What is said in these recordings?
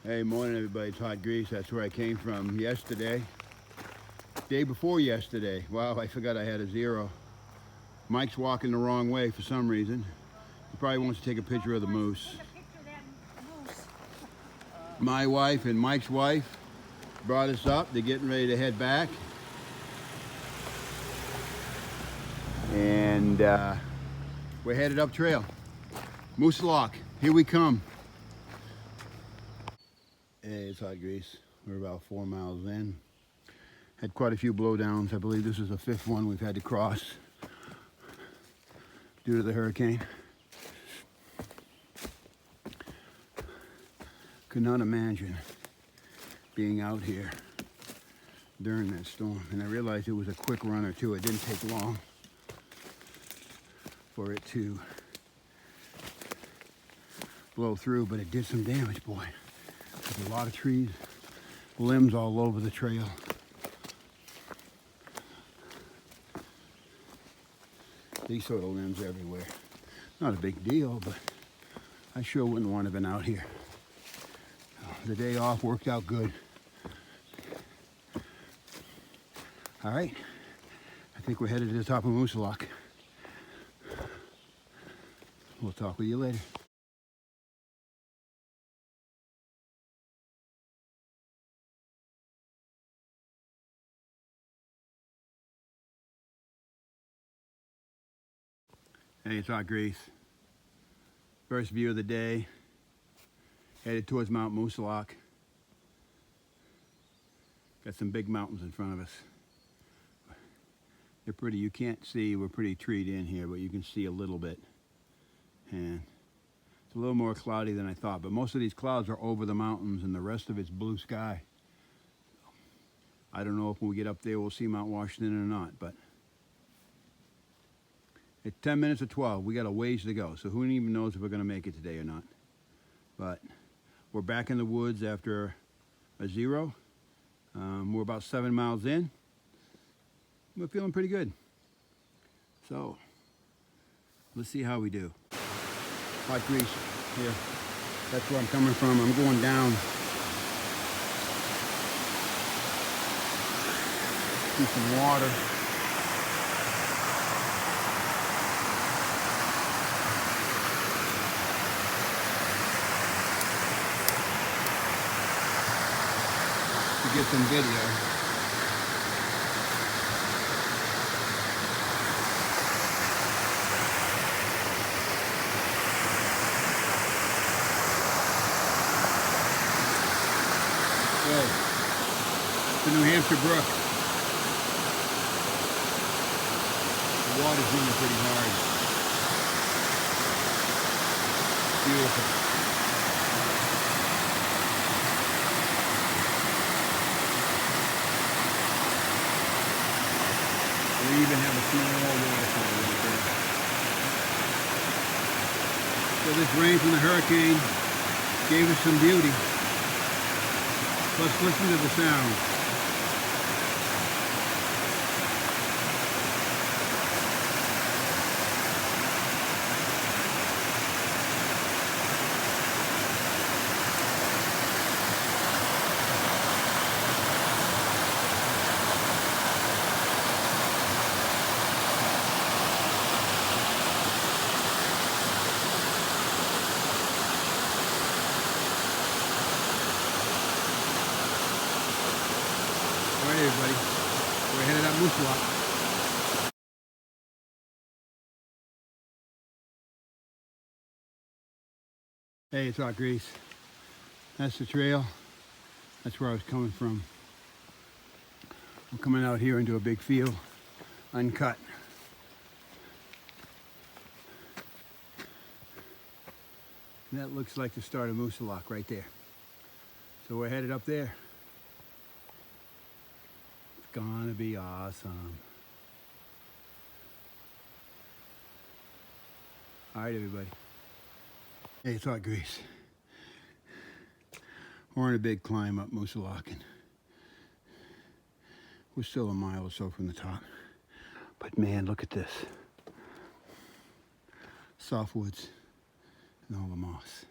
Hey, morning everybody, it's Hot Grease. That's where I came from yesterday. Day before yesterday. Wow, I forgot I had a 0. Mike's walking the wrong way for some reason. He probably wants to take a picture of the moose. My wife and Mike's wife brought us up. They're getting ready to head back. And we're headed up trail. Moosilauke, here we come. Hey, it's Hot Grease. We're about 4 miles in. Had quite a few blowdowns. I believe this is the 5th one we've had to cross due to the hurricane. Could not imagine being out here during that storm. And I realized it was a quick runner too. It didn't take long for it to blow through, but it did some damage, boy. There's a lot of trees, limbs all over the trail. These sort of limbs everywhere. Not a big deal, but I sure wouldn't want to have been out here. The day off worked out good. All right, I think we're headed to the top of Moosilauke. We'll talk with you later. Hey, it's Hot Grease. First view of the day. Headed towards Mt Moosilauke. Got some big mountains in front of us. They're pretty, you can't see, we're pretty treed in here, but you can see a little bit. And it's a little more cloudy than I thought, but most of these clouds are over the mountains and the rest of it's blue sky. I don't know if when we get up there we'll see Mount Washington or not, but it's 10 minutes to 12. We got a ways to go, so who even knows if we're gonna make it today or not. But we're back in the woods after a 0. We're about 7 miles in. We're feeling pretty good. So let's see how we do. Hot Grease here. That's where I'm coming from. I'm going down. See some water. To get some video. The New Hampshire brook. The water's running pretty hard. Beautiful. We even have a small waterfall right there. So this rain from the hurricane gave us some beauty. Let's listen to the sound. All right, everybody, we're headed up Moosilauke. Hey, it's Hot Grease. That's the trail. That's where I was coming from. I'm coming out here into a big field, uncut. And that looks like the start of Moosilauke right there. So we're headed up there. Gonna be awesome. All right, everybody. Hey, it's Hot Grease. We're on a big climb up Moosilauke. We're still a mile or so from the top. But man, look at this. Softwoods and all the moss.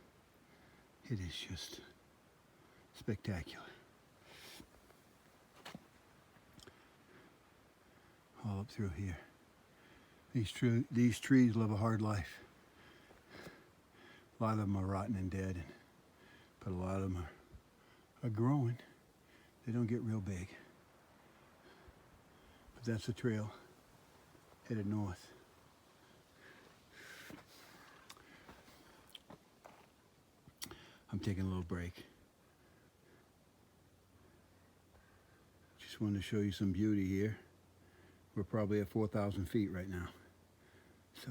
It is just Spectacular. All up through here. These trees live a hard life. A lot of them are rotten and dead, but a lot of them are growing. They don't get real big. But that's the trail headed north. I'm taking a little break. Just wanted to show you some beauty here. We're probably at 4,000 feet right now. So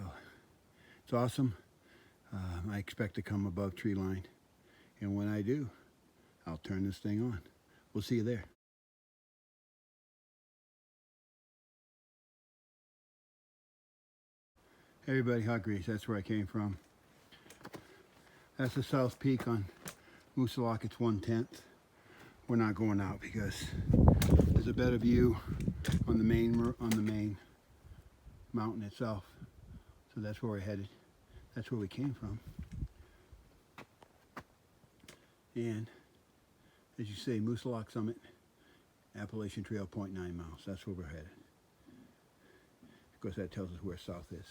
it's awesome. I expect to come above tree line. And when I do, I'll turn this thing on. We'll see you there. Hey everybody, Hot Grease, that's where I came from. That's the south peak on Moosilauke. It's 1/10. We're not going out because there's a better view on the main mountain itself. So that's where we're headed. That's where we came from. And as you say, Moosilauke Summit, Appalachian Trail, 0.9 miles. That's where we're headed. Of course, that tells us where south is.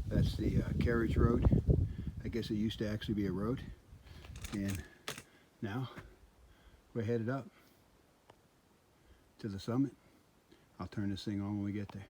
That's the carriage road. I guess it used to actually be a road. And now we're headed up to the summit. I'll turn this thing on when we get there.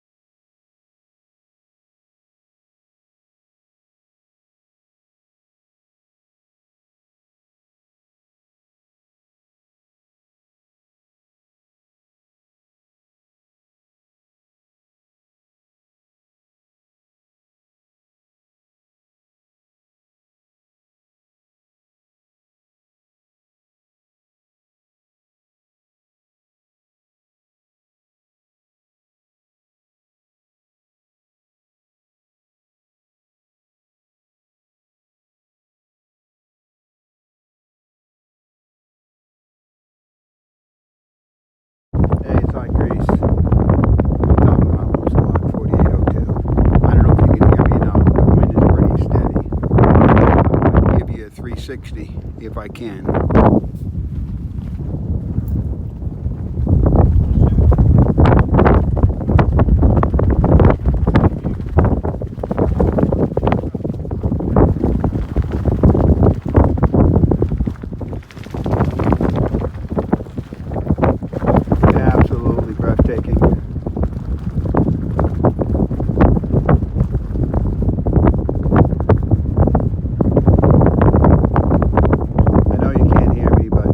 Hey, it's Hot Grease. I'm talking about Moosilauke 4802. I don't know if you can hear me now. The wind is pretty steady. I'll give you a 360 if I can. Absolutely breathtaking. I know you can't hear me, but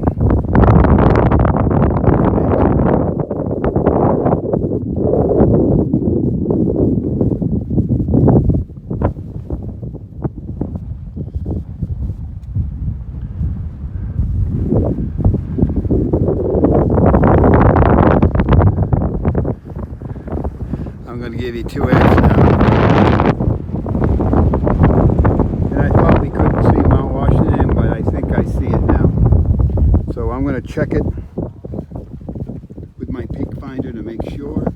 I'm going to give you 2 eggs now. And I thought we couldn't see Mount Washington, but I think I see it now. So I'm going to check it with my peak finder to make sure.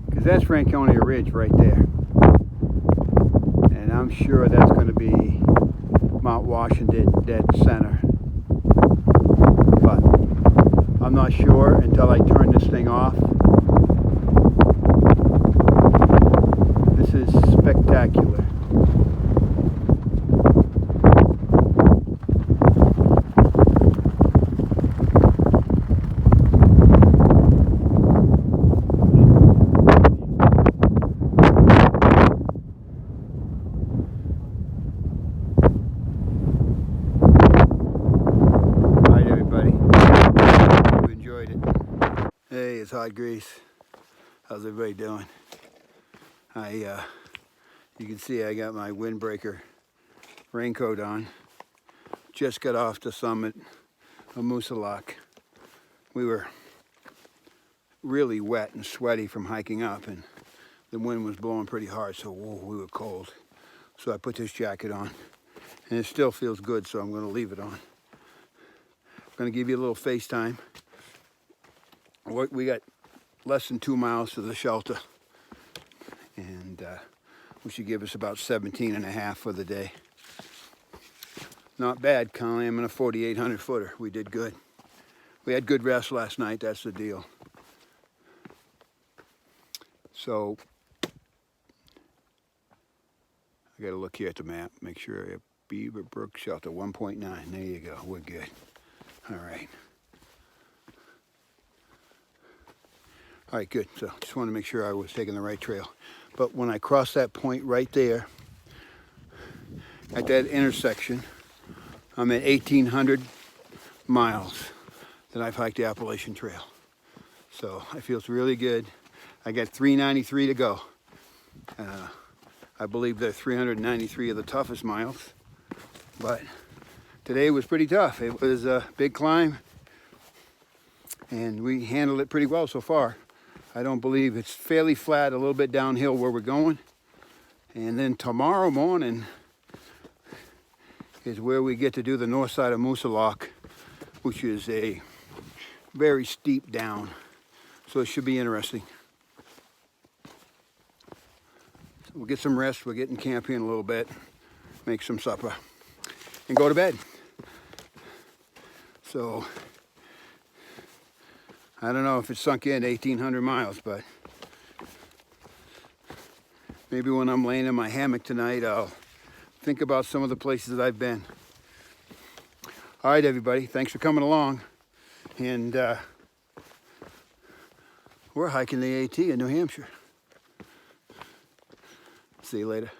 Because that's Franconia Ridge right there. And I'm sure that's going to be Mount Washington dead center. But I'm not sure until I turn this thing off. This is spectacular. All right, everybody. Hope you enjoyed it. Hey, it's Hot Grease. How's everybody doing? You can see I got my windbreaker raincoat on. Just got off the summit of Moosilauke. We were really wet and sweaty from hiking up, and the wind was blowing pretty hard, so we were cold. So I put this jacket on, and it still feels good, so I'm going to leave it on. I'm going to give you a little FaceTime. We got less than 2 miles to the shelter, and we should give us about 17 and a half for the day. not bad climbing a 4,800 footer. We did good. We had good rest last night, that's the deal. So, I gotta look here at the map, make sure I have Beaver Brook Shelter 1.9. There you go, we're good. All right. All right, good. So just want to make sure I was taking the right trail. But when I crossed that point right there, at that intersection, I'm at 1,800 miles that I've hiked the Appalachian Trail. So it feels really good. I got 393 to go. I believe they're 393 of the toughest miles. But today was pretty tough. It was a big climb, and we handled it pretty well so far. I don't believe it's fairly flat, a little bit downhill where we're going. And then tomorrow morning is where we get to do the north side of Moosilauke, which is a very steep down. So it should be interesting. So we'll get some rest. We'll get in camp here in a little bit, make some supper, and go to bed. So I don't know if it's sunk in 1,800 miles, but maybe when I'm laying in my hammock tonight, I'll think about some of the places I've been. All right, everybody, thanks for coming along. And we're hiking the AT in New Hampshire. See you later.